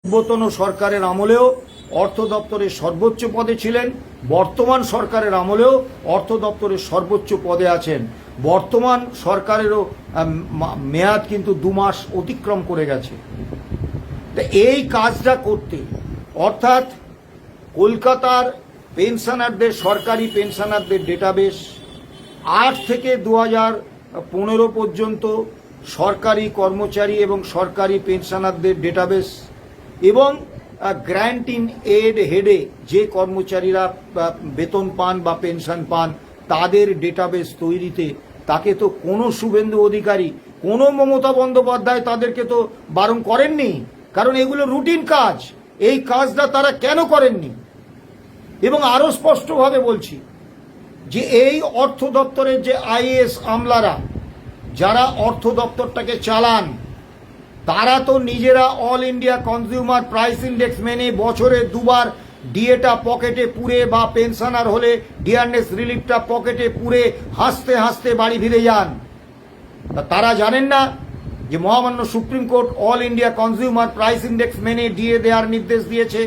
পূর্বতন সরকারের আমলেও অর্থ দপ্তরের সর্বোচ্চ পদে ছিলেন, বর্তমান সরকারের আমলেও অর্থ দপ্তরের সর্বোচ্চ পদে আছেন। বর্তমান সরকারেরও মেয়াদ কিন্তু 2 মাস অতিক্রম করে গেছে। এই কাজটা করতে অর্থাৎ কলকাতার পেনশনারদের, সরকারি পেনশনারদের ডেটাবেস 8 থেকে 2015 পর্যন্ত সরকারি কর্মচারী এবং সরকারি পেনশনারদের ডেটাবেস এবং গ্র্যান্ট ইন এড হেডে যে কর্মচারীরা বেতন পান বা পেনশন পান তাদের ডেটাবেস তৈরিতে তাকে তো কোনো শুভেন্দু অধিকারী, কোনো মমতা বন্দ্যোপাধ্যায় তাদেরকে তো বারণ করেননি, কারণ এগুলো রুটিন কাজ। এই কাজটা তারা কেন করেননি? এবং আরো স্পষ্টভাবে বলছি যে এই অর্থ দপ্তরের যে আইএএস আমলারা যারা অর্থ দপ্তরটাকে চালান তারা তো নিজেরা all India consumer price index মেনে বছরে 2 বার ডিএটা পকেটে পুরে বা পেনশনার হলে ডিয়ারনেস রিলিফটা পকেটে পুরে হাসতে হাসতে বাড়ি ফিরে যান। তারা জানেন না যে মহামান্য Supreme Court all India consumer price index মেনে ডিএ দেওয়ার নির্দেশ দিয়েছে।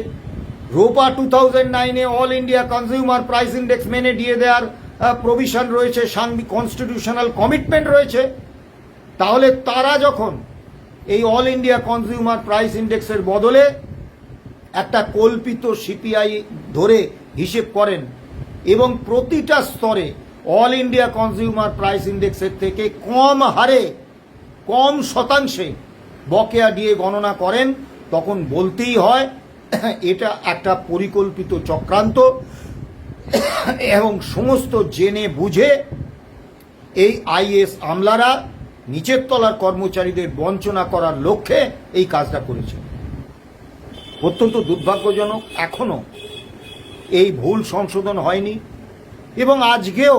রোপা 2009-এ all India consumer price index মেনে ডিএ দেওয়ার প্রভিশন রয়েছে, কনস্টিটিউশনাল কমিটমেন্ট রয়েছে। তাহলে তারা যখন এই অল ইন্ডিয়া কনজিউমার প্রাইস ইন্ডেক্সের বদলে একটা কল্পিত সিপিআই ধরে হিসেব করেন এবং প্রতিটা স্তরে অল ইন্ডিয়া কনজিউমার প্রাইস ইন্ডেক্সের থেকে কম হারে, কম শতাংশে বকেয়া দিয়ে গণনা করেন, তখন বলতেই হয় এটা একটা পরিকল্পিত চক্রান্ত এবং সমস্ত জেনে বুঝে এই আইএএস আমলারা নিচের তলার কর্মচারীদের বঞ্চনা করার লক্ষ্যে এই কাজটা করেছে। অত্যন্ত দুর্ভাগ্যজনক, এখনো এই ভুল সংশোধন হয়নি। এবং আজকেও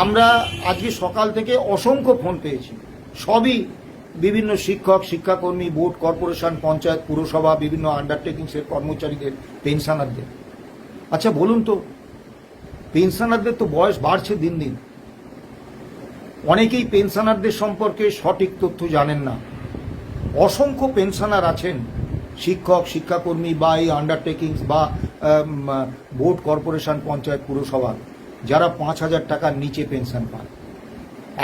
আমরা সকাল থেকে অসংখ্য ফোন পেয়েছি, সবই বিভিন্ন শিক্ষক, শিক্ষাকর্মী, বোর্ড, কর্পোরেশন, পঞ্চায়েত, পুরসভা, বিভিন্ন আন্ডারটেকিংসের কর্মচারীদের, পেনশনারদের। আচ্ছা বলুন তো, পেনশনারদের তো বয়স বাড়ছে দিন দিন, অনেকেই পেনশনারদের সম্পর্কে সঠিক তথ্য জানেন না। অসংখ্য পেনশনার আছেন, শিক্ষক, শিক্ষাকর্মী বা এই আন্ডারটেকিংস বা বোর্ড, কর্পোরেশন, পঞ্চায়েত, পুরসভা, যারা 5,000 টাকার নিচে পেনশন পান।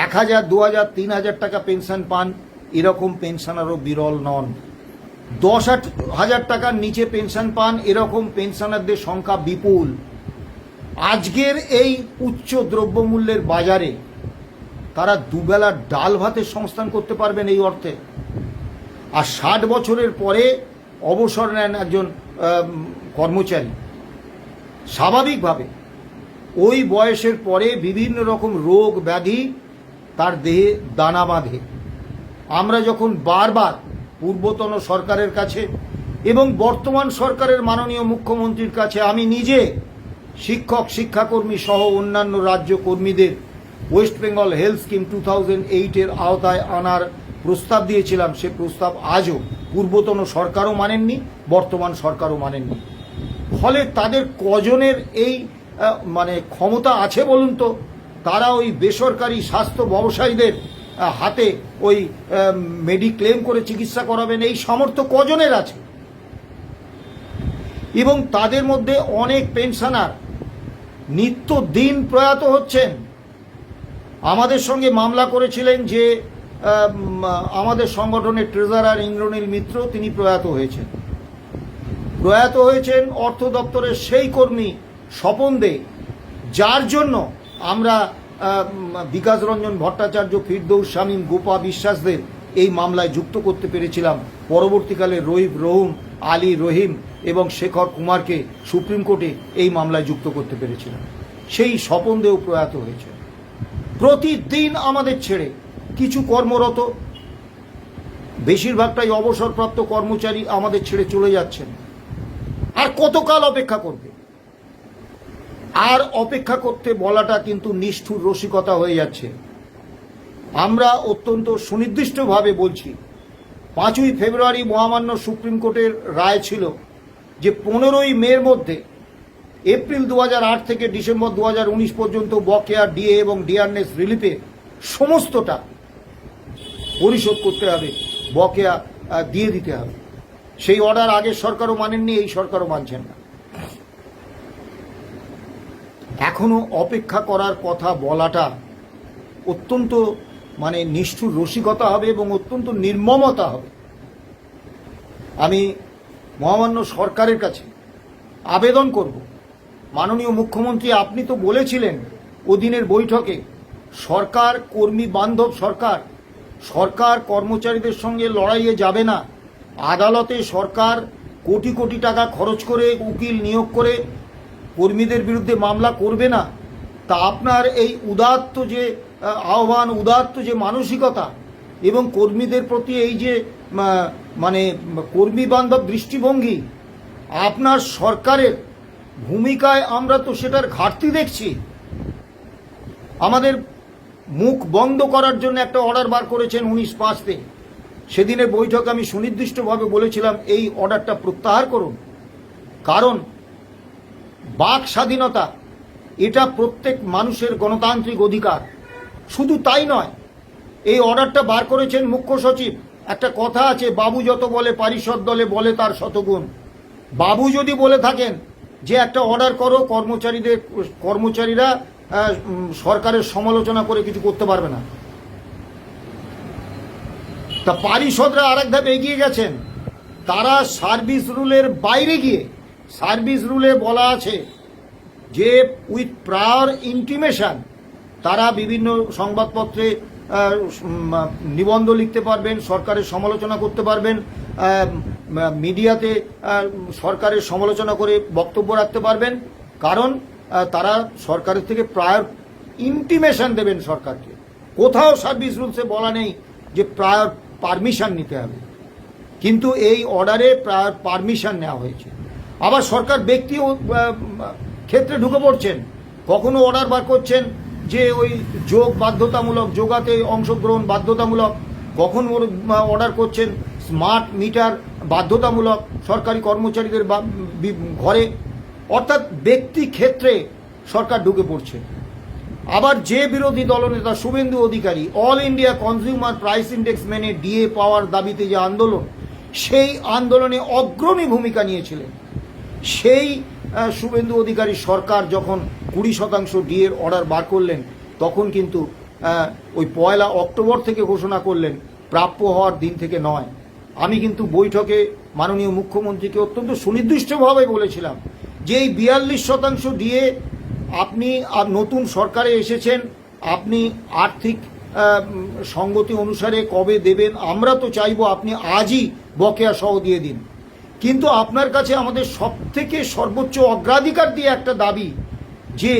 1,000, 2,000, 3,000 টাকা পেনশন পান এরকম পেনশনারও বিরল নন। 10,000 টাকার নিচে পেনশন পান এরকম পেনশনারদের সংখ্যা বিপুল। আজকের এই উচ্চ দ্রব্যমূল্যের বাজারে তারা দুবেলা ডাল ভাতের সংস্থান করতে পারবেন এই অর্থে। আর 60 বছরের পরে অবসর নেন একজন কর্মচারী, স্বাভাবিকভাবে ওই বয়সের পরে বিভিন্ন রকম রোগ ব্যাধি তার দেহে দানা বাঁধে। আমরা যখন বারবার পূর্বতন সরকারের কাছে এবং বর্তমান সরকারের মাননীয় মুখ্যমন্ত্রীর কাছে, আমি নিজে শিক্ষক, শিক্ষাকর্মী সহ অন্যান্য রাজ্য কর্মীদের ওয়েস্ট বেঙ্গল হেলথ স্কিম 2008-এর আওতায় আনার প্রস্তাব দিয়েছিলাম, সে প্রস্তাব আজও পূর্বতন সরকারও মানেননি, বর্তমান সরকারও মানেননি। ফলে তাদের কজনের এই ক্ষমতা আছে বলুন তো, তারা ওই বেসরকারি স্বাস্থ্য ব্যবসায়ীদের হাতে ওই মেডিক্লেম করে চিকিৎসা করাবেন? এই সামর্থ্য কজনের আছে? এবং তাদের মধ্যে অনেক পেনশনার নিত্যদিন প্রয়াত হচ্ছেন। আমাদের সঙ্গে মামলা করেছিলেন যে আমাদের সংগঠনের ট্রেজারার ইন্দ্রনীল মিত্র, তিনি প্রয়াত হয়েছেন অর্থ দপ্তরের সেই কর্মী স্বপন দে, যার জন্য আমরা বিকাশ রঞ্জন ভট্টাচার্য, ফিরদৌস শামীম, গোপা বিশ্বাসদের এই মামলায় যুক্ত করতে পেরেছিলাম। পরবর্তীকালে রহিম, আলী রহিম এবং শেখর কুমারকে সুপ্রিম কোর্টে এই মামলায় যুক্ত করতে পেরেছিলাম। সেই স্বপন দেও প্রয়াত হয়েছে। প্রতিদিন আমাদের ছেড়ে কিছু কর্মরত, বেশিরভাগটাই অবসরপ্রাপ্ত কর্মচারী আমাদের ছেড়ে চলে যাচ্ছেন। আর কতকাল অপেক্ষা করবে? আর অপেক্ষা করতে বলাটা কিন্তু নিষ্ঠুর রসিকতা হয়ে যাচ্ছে। আমরা অত্যন্ত সুনির্দিষ্টভাবে বলছি, 5ই ফেব্রুয়ারি মহামান্য সুপ্রিম কোর্টের রায় ছিল যে 15ই মের মধ্যে এপ্রিল 2008 থেকে ডিসেম্বর 2019 পর্যন্ত বকেয়া ডিএ এবং ডিয়ারনেস রিলিফে সমস্তটা পরিশোধ করতে হবে, বকেয়া দিয়ে দিতে হবে। সেই অর্ডার আগের সরকারও মানেননি, এই সরকারও মানছেন না। এখনো অপেক্ষা করার কথা বলাটা অত্যন্ত নিষ্ঠুর রসিকতা হবে এবং অত্যন্ত নির্মমতা হবে। আমি মহামান্য সরকারের কাছে আবেদন করব, মাননীয় মুখ্যমন্ত্রী, আপনি তো বলেছিলেন ওদিনের বৈঠকে সরকার কর্মী বান্ধব সরকার, সরকার কর্মচারীদের সঙ্গে লড়াইয়ে যাবে না, আদালতে সরকার কোটি কোটি টাকা খরচ করে উকিল নিয়োগ করে কর্মীদের বিরুদ্ধে মামলা করবে না। তা আপনার এই উদাত্ত যে আহ্বান, উদাত্ত যে মানসিকতা এবং কর্মীদের প্রতি এই যে কর্মী বান্ধব দৃষ্টিভঙ্গি, আপনার সরকারের ভূমিকায় আমরা তো সেটার ঘাটতি দেখছি। আমাদের মুখ বন্ধ করার জন্য একটা অর্ডার বার করেছেন 19/5-তে। সেদিনের বৈঠকে আমি সুনির্দিষ্টভাবে বলেছিলাম এই অর্ডারটা প্রত্যাহার করুন, কারণ বাক স্বাধীনতা এটা প্রত্যেক মানুষের গণতান্ত্রিক অধিকার। শুধু তাই নয়, এই অর্ডারটা বার করেছেন মুখ্য সচিব। একটা কথা আছে, বাবু যত বলে পারিষদ দলে বলে তার শতগুণ। বাবু যদি বলে থাকেন যে একটা অর্ডার করো, কর্মচারীরা সরকারের সমালোচনা করে কিছু করতে পারবে না। তা পারিষদরা আরেক ধাপ এগিয়ে গেছেন, তারা সার্ভিস রুলের বাইরে গিয়ে, সার্ভিস রুলে বলা আছে যে উইথ প্রায়র ইন্টিমেশন তারা বিভিন্ন সংবাদপত্রে নিবন্ধ লিখতে পারবেন, সরকারের সমালোচনা করতে পারবেন, মিডিয়াতে সরকারের সমালোচনা করে বক্তব্য রাখতে পারবেন, কারণ তারা সরকারের থেকে প্রায়র ইন্টিমেশন দেবেন সরকারকে। কোথাও সার্ভিস রুলসে বলা নেই যে প্রায়র পারমিশন নিতে হবে, কিন্তু এই অর্ডারে প্রায়র পারমিশন নেওয়া হয়েছে। আবার সরকার ব্যক্তি ক্ষেত্রে ঢুকে পড়ছেন, কখনো অর্ডার বার করছেন যে ওই যোগ বাধ্যতামূলক, যোগাতে অংশগ্রহণ বাধ্যতামূলক, কখন অর্ডার করছেন স্মার্ট মিটার বাধ্যতামূলক সরকারি কর্মচারীদের ঘরে। অর্থাৎ ব্যক্তি ক্ষেত্রে সরকার ঢুকে পড়ছে। আবার যে বিরোধী দলনেতা Suvendu Adhikari all India consumer price index মেনে ডিএ পাওয়ার দাবিতে যে আন্দোলন, সেই আন্দোলনে অগ্রণী ভূমিকা নিয়েছিলেন, সেই শুভেন্দু অধিকারী সরকার যখন 20% ডিএর অর্ডার বার করলেন, তখন কিন্তু ওই 1 অক্টোবর থেকে ঘোষণা করলেন, প্রাপ্য হওয়ার দিন থেকে নয়। আমি কিন্তু বৈঠকে মাননীয় মুখ্যমন্ত্রীকে অত্যন্ত সুনির্দিষ্টভাবে বলেছিলাম যে এই 42% ডিএ আপনি নতুন সরকারে এসেছেন, আপনি আর্থিক সঙ্গতি অনুসারে কবে দেবেন, আমরা তো চাইবো আপনি আজই বকেয়া সহ দিয়ে দিন। কিন্তু আপনার কাছে আমাদের সবথেকে সর্বোচ্চ অগ্রাধিকার দিয়ে একটা দাবি, যে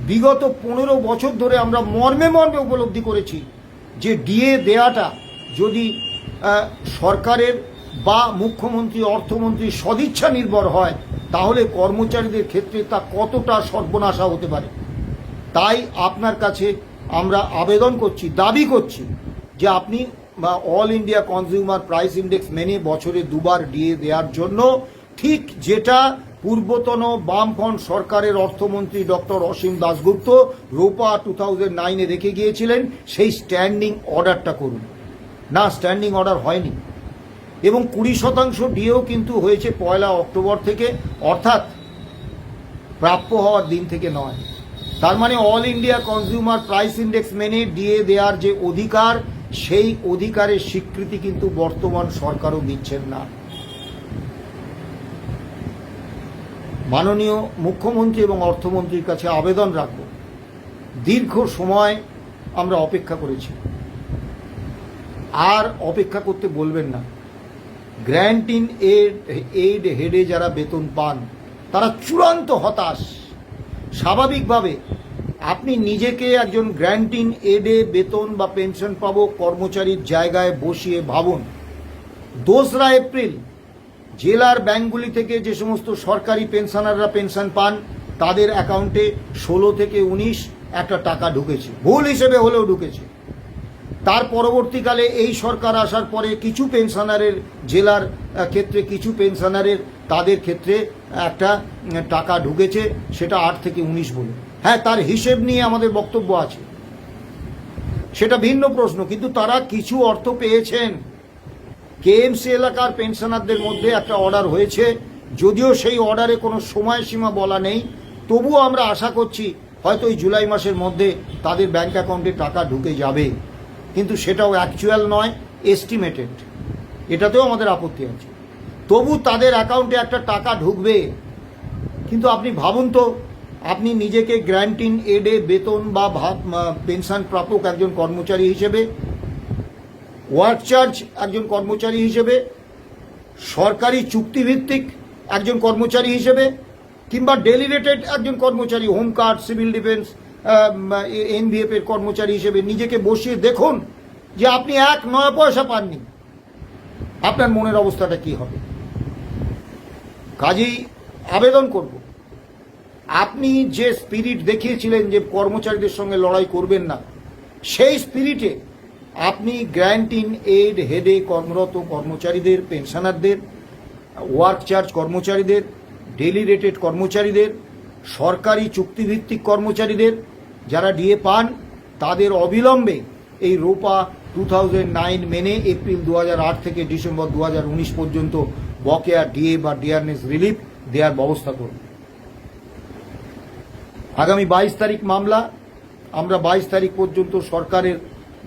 বিগত 15 বছর ধরে আমরা মর্মে মর্মে উপলব্ধি করেছি যে ডিএ দেয়াটা যদি সরকারের বা মুখ্যমন্ত্রী অর্থমন্ত্রী সদিচ্ছা নির্ভর হয়, তাহলে কর্মচারীদের ক্ষেত্রে তা কতটা সর্বনাশা হতে পারে। তাই আপনার কাছে আমরা আবেদন করছি, দাবি করছি যে আপনি all India consumer price index মেনে বছরে 2 বার ডিএ দেওয়ার জন্য, ঠিক যেটা পূর্বতন বামফ্রন্ট সরকারের অর্থমন্ত্রী ডক্টর অসীম দাশগুপ্ত রোপা 2009-এ রেখে গিয়েছিলেন, সেই স্ট্যান্ডিং অর্ডারটা করুন। না, স্ট্যান্ডিং অর্ডার হয়নি, এবং 20% ডিএও কিন্তু হয়েছে 1 অক্টোবর থেকে, অর্থাৎ প্রাপ্য হওয়ার দিন থেকে নয়। তার মানে all India consumer price index মেনে ডিএ দেওয়ার যে অধিকার, সেই অধিকারের স্বীকৃতি কিন্তু বর্তমান সরকারও দিচ্ছেন না। মাননীয় মুখ্যমন্ত্রী এবং অর্থমন্ত্রীর কাছে আবেদন রাখব, দীর্ঘ সময় আমরা অপেক্ষা করেছি, আর অপেক্ষা করতে বলবেন না। গ্র্যান্ট ইন এইড হেডে যারা বেতন পান তারা চূড়ান্ত হতাশ। স্বাভাবিকভাবে আপনি নিজেকে একজন গ্র্যান্ট ইন এডে বেতন বা পেনশন পাবো কর্মচারীর জায়গায় বসিয়ে ভাবুন। 2রা এপ্রিল জেলার ব্যাংকগুলি থেকে যে সমস্ত সরকারি পেনশনাররা পেনশন পান, তাদের অ্যাকাউন্টে 16 থেকে 19 একটা টাকা ঢুকেছে, ভুল হিসেবে হলেও ঢুকেছে। তার পরবর্তীকালে এই সরকার আসার পরে কিছু পেনশনারের, জেলার ক্ষেত্রে কিছু পেনশনারের, তাদের ক্ষেত্রে একটা টাকা ঢুকেছে, সেটা 8 থেকে 19 বলে। হ্যাঁ, তার হিসেব নিয়ে আমাদের বক্তব্য আছে, সেটা ভিন্ন প্রশ্ন, কিন্তু তারা কিছু অর্থ পেয়েছেন। কেএমসি এলাকার পেনশনারদের মধ্যে একটা অর্ডার হয়েছে, যদিও সেই অর্ডারে কোনো সময়সীমা বলা নেই, তবুও আমরা আশা করছি হয়তো এই জুলাই মাসের মধ্যে তাদের ব্যাংক অ্যাকাউন্টে টাকা ঢুকে যাবে, কিন্তু সেটাও অ্যাকচুয়াল নয়, এস্টিমেটেড। এটাতেও আমাদের আপত্তি আছে। তবু তাদের অ্যাকাউন্টে একটা টাকা ঢুকবে। কিন্তু আপনি ভাবুন তো, আপনি নিজেকে গ্র্যান্টিন এডে বেতন বা পেনশন প্রাপক একজন কর্মচারী হিসেবে, ওয়ার্ক চার্জ একজন কর্মচারী হিসেবে, সরকারি চুক্তিভিত্তিক একজন কর্মচারী হিসেবে, কিংবা ডেলি রেটেড একজন কর্মচারী, হোমগার্ড, সিভিল ডিফেন্স, এনভিএফ এর কর্মচারী হিসেবে নিজেকে বসিয়ে দেখুন যে আপনি 1 পয়সা পাননি, আপনার মনের অবস্থাটা কি হবে। কাজেই আবেদন করব, আপনি যে স্পিরিট দেখিয়েছিলেন যে কর্মচারীদের সঙ্গে লড়াই করবেন না, সেই স্পিরিটে আপনি গ্র্যান্টিন এড হেডে কর্মরত কর্মচারীদের, পেনশনারদের, ওয়ার্ক চার্জ কর্মচারীদের, ডেলি রেটেড কর্মচারীদের, সরকারি চুক্তিভিত্তিক কর্মচারীদের যারা ডিএ পান, তাদের অবিলম্বে এই রোপা 2009 মেনে এপ্রিল 2008 থেকে ডিসেম্বর 2019 পর্যন্ত বকেয়া ডিএ বা ডিয়ারনেস রিলিফ দেওয়ার ব্যবস্থা করুন। আগামী 22 তারিখ মামলা, আমরা 22 তারিখ পর্যন্ত সরকারের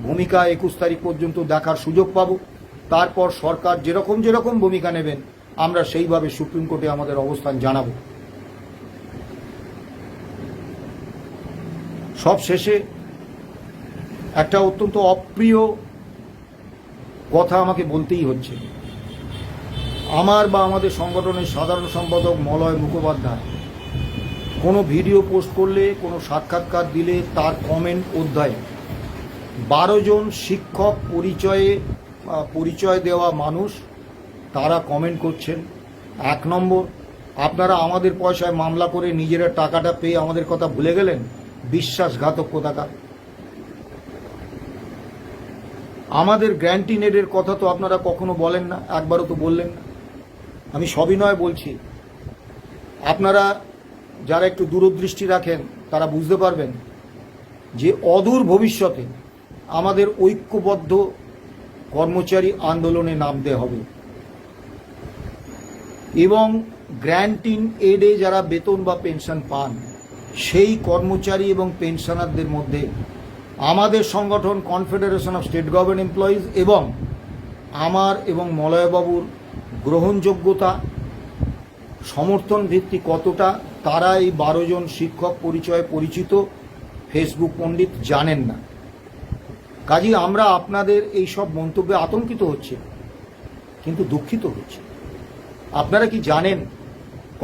ভূমিকা 21 তারিখ পর্যন্ত দেখার সুযোগ পাব। তারপর সরকার যেরকম ভূমিকা নেবেন আমরা সেইভাবে সুপ্রিম কোর্টে আমাদের অবস্থান জানাব। সব শেষে একটা অত্যন্ত অপ্রিয় কথা আমাকে বলতেই হচ্ছে। আমার বা আমাদের সংগঠনের সাধারণ সম্পাদক মলয় মুখোপাধ্যায় কোনো ভিডিও পোস্ট করলে, কোনো সাক্ষাৎকার দিলে তার কমেন্ট অধ্যায়ে 12 জন শিক্ষক পরিচয় দেওয়া মানুষ তারা কমেন্ট করছেন। 1 নম্বর, আপনারা আমাদের পয়সায় মামলা করে নিজেরা টাকাটা পেয়ে আমাদের কথা ভুলে গেলেন, বিশ্বাসঘাতক কোথাকার। আমাদের গ্র্যান্টিন এডের কথা তো আপনারা কখনো বলেন না, একবারও তো বললেন না। আমি সবিনয় বলছি, আপনারা যারা একটু দূরদৃষ্টি রাখেন তারা বুঝতে পারবেন যে অদূর ভবিষ্যতে আমাদের ঐক্যবদ্ধ কর্মচারী আন্দোলনে নামতে হবে এবং গ্র্যান্টিন এডে যারা বেতন বা পেনশন পান সেই কর্মচারী এবং পেনশনারদের মধ্যে আমাদের সংগঠন confederation of state government employees এবং আমার এবং মলয়বাবুর গ্রহণযোগ্যতা, সমর্থন ভিত্তি কতটা, তারা এই 12 জন শিক্ষক পরিচয়ে পরিচিত ফেসবুক পণ্ডিত জানেন না। কাজেই আমরা আপনাদের এই সব মন্তব্যে আতঙ্কিত হচ্ছে, কিন্তু দুঃখিত হচ্ছে। আপনারা কি জানেন,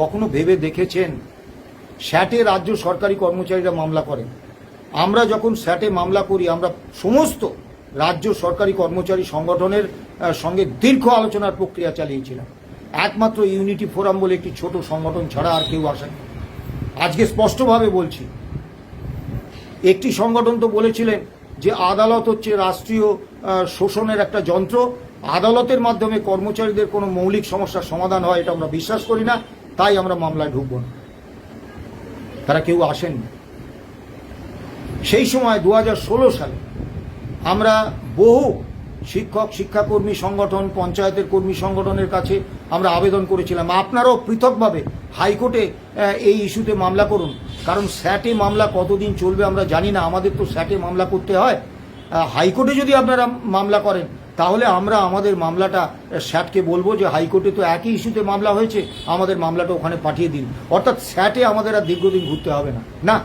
কখনো ভেবে দেখেছেন, স্যাটে রাজ্য সরকারি কর্মচারীরা মামলা করেন। আমরা যখন স্যাটে মামলা করি, আমরা সমস্ত রাজ্য সরকারি কর্মচারী সংগঠনের সঙ্গে দীর্ঘ আলোচনার প্রক্রিয়া চালিয়েছিলাম। একমাত্র ইউনিটি ফোরাম বলে একটি ছোট সংগঠন ছাড়া আর কেউ আসেনি। আজকে স্পষ্টভাবে বলছি, একটি সংগঠন তো বলেছিলেন যে আদালত হচ্ছে রাষ্ট্রীয় শোষণের একটা যন্ত্র, আদালতের মাধ্যমে কর্মচারীদের কোনো মৌলিক সমস্যার সমাধান হয় এটা আমরা বিশ্বাস করি না, তাই আমরা মামলায় ঢুকব না। তারা কেউ আসেননি। সেই সময় 2016 সালে আমরা বহু শিক্ষক, শিক্ষাকর্মী সংগঠন, পঞ্চায়েতের কর্মী সংগঠনের কাছে আমরা আবেদন করেছিলাম, আপনারাও পৃথকভাবে হাইকোর্টে এই ইস্যুতে মামলা করুন। কারণ স্যাটে মামলা কতদিন চলবে আমরা জানি না, আমাদের তো স্যাটে মামলা করতে হয়। হাইকোর্টে যদি আপনারা মামলা করেন তাহলে আমরা আমাদের মামলাটা স্যাটকে বলবো যে হাইকোর্টে তো একই ইস্যুতে মামলা হয়েছে, আমাদের মামলাটা ওখানে পাঠিয়ে দিন। অর্থাৎ স্যাটে আমাদের আর দীর্ঘদিন ঘুরতে হবে না। না,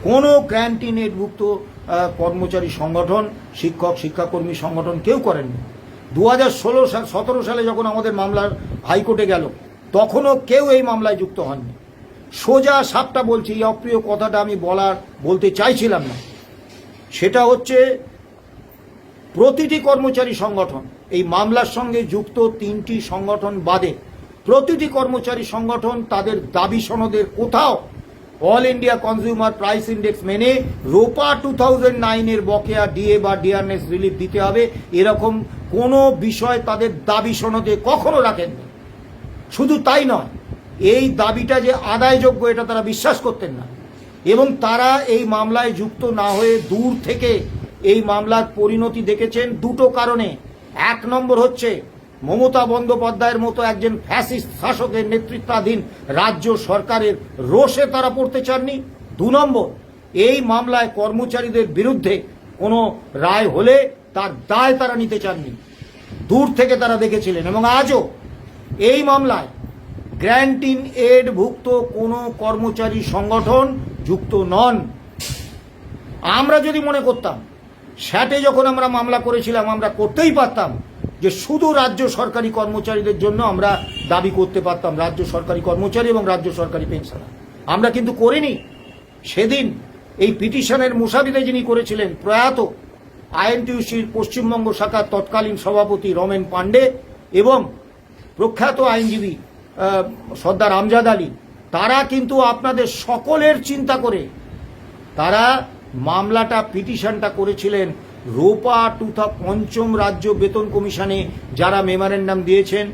কোনো গ্র্যান্টিন এডভুক্ত কর্মচারী সংগঠন, শিক্ষক, শিক্ষাকর্মী সংগঠন কেউ করেননি। 2017 সালে যখন আমাদের মামলা হাইকোর্টে গেল তখনও কেউ এই মামলায় যুক্ত হননি। সোজা সাপটা বলছি, এই অপ্রিয় কথাটা আমি বলতে চাইছিলাম না। সেটা হচ্ছে প্রতিটি কর্মচারী সংগঠন, এই মামলার সঙ্গে যুক্ত 3টি সংগঠন বাদে প্রতিটি কর্মচারী সংগঠন তাদের দাবি সনদের কোথাও all India consumer price index মেনে রোপা 2009 এর বকেয়া ডিএ বা ডিআরনেস রিলিফ দিতে হবে এরকম কোনো বিষয় তাদের দাবি সনদে কখনো রাখেননি। শুধু তাই নয়, এই দাবিটা যে আদায়যোগ্য এটা তারা বিশ্বাস করতেন না এবং তারা এই মামলায় যুক্ত না হয়ে দূর থেকে এই মামলার পরিণতি দেখেছেন দুটো কারণে। 1 নম্বর হচ্ছে মমতা বন্দ্যোপাধ্যায়ের মতো একজন ফ্যাসিস্ট শাসকের নেতৃত্বাধীন রাজ্য সরকারের রোষে তারা পড়তে চাননি। 2 নম্বর, এই মামলায় কর্মচারীদের বিরুদ্ধে কোনো রায় হলে তার দায় তারা নিতে চাননি, দূর থেকে তারা দেখেছিলেন। এবং আজও এই মামলায় গ্র্যান্ট ইন এড ভুক্ত কোনো কর্মচারী সংগঠন যুক্ত নন। আমরা যদি মনে করতাম, স্যাটে যখন আমরা মামলা করেছিলাম, আমরা করতেই পারতাম যে শুধু রাজ্য সরকারি কর্মচারীদের জন্য আমরা দাবি করতে পারতাম, রাজ্য সরকারি কর্মচারী এবং রাজ্য সরকারি পেনশনার। আমরা কিন্তু করিনি। সেদিন এই পিটিশনের মুসাবিদে যিনি করেছিলেন প্রয়াত আইএনটিইউসির পশ্চিমবঙ্গ শাখার তৎকালীন সভাপতি রমেন পাণ্ডে এবং প্রখ্যাত আইনজীবী সর্দার আমজাদ আলী, তারা কিন্তু আপনাদের সকলের চিন্তা করে তারা মামলাটা পিটিশনটা করেছিলেন রোপা 5ম রাজ্য বেতন কমিশনে। যারা মেমোরেন্ডাম দিয়েছেন,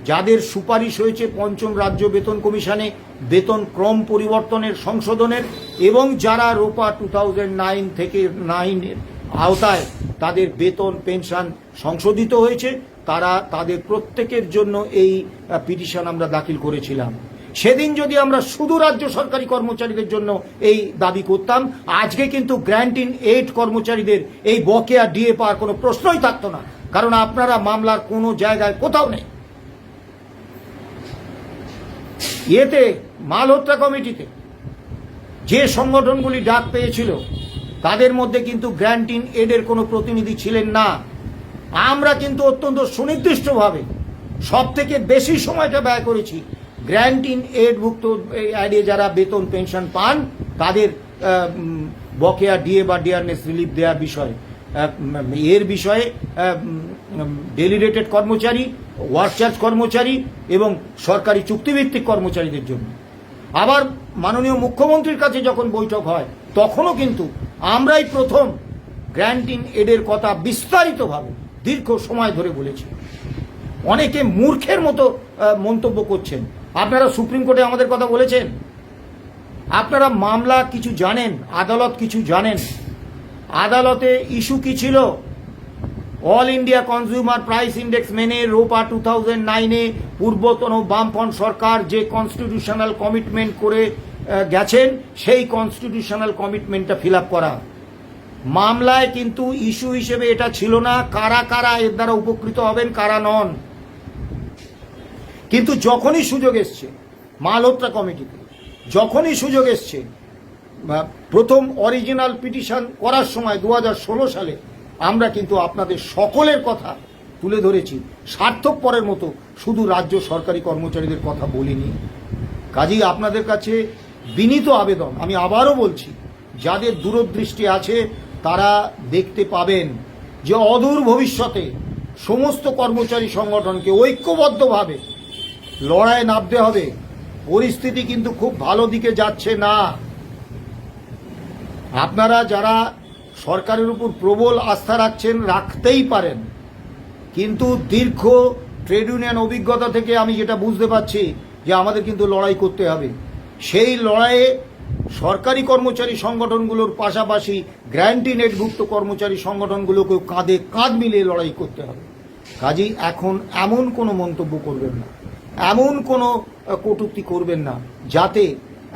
যাদের সুপারিশ হয়েছে 5ম রাজ্য বেতন কমিশনে বেতন ক্রম পরিবর্তনের সংশোধনের, এবং যারা রোপা 2009 থেকে 9 এর আওতায় তাদের বেতন পেনশন সংশোধিত হয়েছে, তাদের প্রত্যেকের জন্য এই পিটিশন আমরা দাখিল করেছিলাম। সেদিন যদি আমরা শুধু রাজ্য সরকারি কর্মচারীদের জন্য এই দাবি করতাম, আজকে কিন্তু গ্র্যান্ট ইন এড কর্মচারীদের এই বকেয়া ডিএ পাওয়ার কোনো প্রশ্নই থাকতো না, কারণ আপনারা মামলার কোনো জায়গায় কোথাও নেই। এতে মালহোত্রা কমিটিতে যে সংগঠনগুলি ডাক পেয়েছিল তাদের মধ্যে কিন্তু গ্র্যান্ট ইন এডের কোনো প্রতিনিধি ছিলেন না। আমরা কিন্তু অত্যন্ত সুনির্দিষ্টভাবে সব থেকে বেশি সময়টা ব্যয় করেছি গ্র্যান্ট ইন এড ভুক্ত এডে যারা বেতন পেনশন পান তাদের বকেয়া ডিএ বা ডিয়ারনেস রিলিফ দেওয়ার বিষয়ে, এর বিষয়ে ডেলি রেটেড কর্মচারী, ওয়ার্ক চার্জ কর্মচারী এবং সরকারি চুক্তিভিত্তিক কর্মচারীদের জন্য। আবার মাননীয় মুখ্যমন্ত্রীর কাছে যখন বৈঠক হয় তখনও কিন্তু আমরাই প্রথম গ্র্যান্ট ইন এডের কথা বিস্তারিতভাবে দীর্ঘ সময় ধরে বলেছি। অনেকে মূর্খের মতো মন্তব্য করছেন। আপনারা সুপ্রিম কোর্টে আমাদের কথা বলেছেন, আপনারা মামলা কিছু জানেন, আদালত কিছু জানেন। আদালতে ইস্যু কি ছিল? All India consumer price index মেনে রোপা 2009-এ পূর্বতন বামফ্রন্ট সরকার যে কনস্টিটিউশনাল কমিটমেন্ট করে গেছেন সেই কনস্টিটিউশনাল কমিটমেন্টটা ফিল আপ করা। মামলায় কিন্তু ইস্যু হিসেবে এটা ছিল না কারা কারা এর দ্বারা উপকৃত হবেন, কারা নন। কিন্তু যখনই সুযোগ এসছে মালহোত্রা কমিটিতে, যখনই সুযোগ এসছে, প্রথম অরিজিনাল পিটিশন করার সময় 2016 সালে আমরা কিন্তু আপনাদের সকলের কথা তুলে ধরেছি। স্বার্থপরের মতো শুধু রাজ্য সরকারি কর্মচারীদের কথা বলিনি। কাজেই আপনাদের কাছে বিনীত আবেদন, আমি আবারও বলছি, যাদের দূরদৃষ্টি আছে তারা দেখতে পাবেন যে অদূর ভবিষ্যতে সমস্ত কর্মচারী সংগঠনকে ঐক্যবদ্ধভাবে লড়াইয়ে নামতে হবে। পরিস্থিতি কিন্তু খুব ভালো দিকে যাচ্ছে না। আপনারা যারা সরকারের উপর প্রবল আস্থা রাখছেন, রাখতেই পারেন, কিন্তু দীর্ঘ ট্রেড ইউনিয়ন অভিজ্ঞতা থেকে আমি যেটা বুঝতে পারছি যে আমাদের কিন্তু লড়াই করতে হবে। সেই লড়াইয়ে সরকারি কর্মচারী সংগঠনগুলোর পাশাপাশি গ্র্যান্ট ইন এডভুক্ত কর্মচারী সংগঠনগুলোকেও কাঁধে কাঁধ মিলিয়ে লড়াই করতে হবে। কাজেই এখন এমন কোনো মন্তব্য করবেন না, এমন কোনো কটূক্তি করবেন না যাতে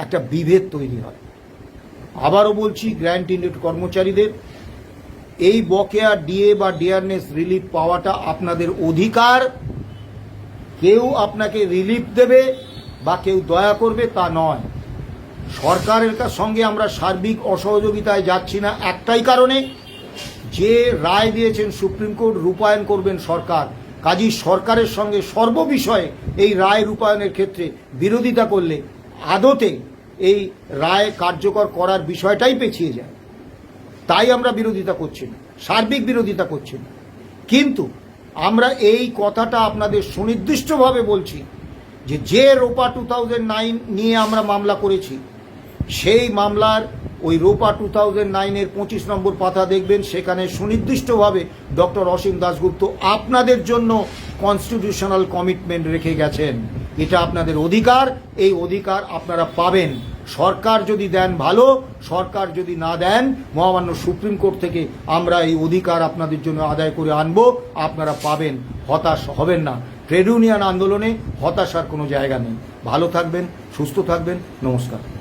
একটা বিভেদ তৈরি হয়। আবারও বলছি, গ্র্যান্ট ইন এড কর্মচারীদের এই বকেয়া ডিএ বা ডিয়ারনেস রিলিফ পাওয়াটা আপনাদের অধিকার। কেউ আপনাকে রিলিফ দেবে বা কেউ দয়া করবে তা নয়। সরকারের সঙ্গে আমরা সার্বিক অসহযোগিতায় যাচ্ছি না একটাই কারণে, যে রায় দিয়েছেন সুপ্রিম কোর্ট রূপায়ণ করবেন সরকার। কাজেই সরকারের সঙ্গে সর্ববিষয়ে এই রায় রূপায়ণের ক্ষেত্রে বিরোধিতা করলে আদতে এই রায় কার্যকর করার বিষয়টাই পেছিয়ে যায়। তাই আমরা বিরোধিতা করছি না, সার্বিক বিরোধিতা করছি না। কিন্তু আমরা এই কথাটা আপনাদের সুনির্দিষ্টভাবে বলছি যে রোপা 2009 নিয়ে আমরা মামলা করেছি, সেই মামলার ওই রোপা 2009-এর 25 নম্বর পাতা দেখবেন, সেখানে সুনির্দিষ্টভাবে ডক্টর অসীম দাশগুপ্ত আপনাদের জন্য কনস্টিটিউশনাল কমিটমেন্ট রেখে গেছেন। এটা আপনাদের অধিকার, এই অধিকার আপনারা পাবেন। সরকার যদি দেন ভালো, সরকার যদি না দেন মহামান্য সুপ্রিম কোর্ট থেকে আমরা এই অধিকার আপনাদের জন্য আদায় করে আনবো, আপনারা পাবেন, হতাশ হবেন না। ট্রেড ইউনিয়ন আন্দোলনে হতাশার কোনো জায়গা নেই। ভালো থাকবেন, সুস্থ থাকবেন, নমস্কার।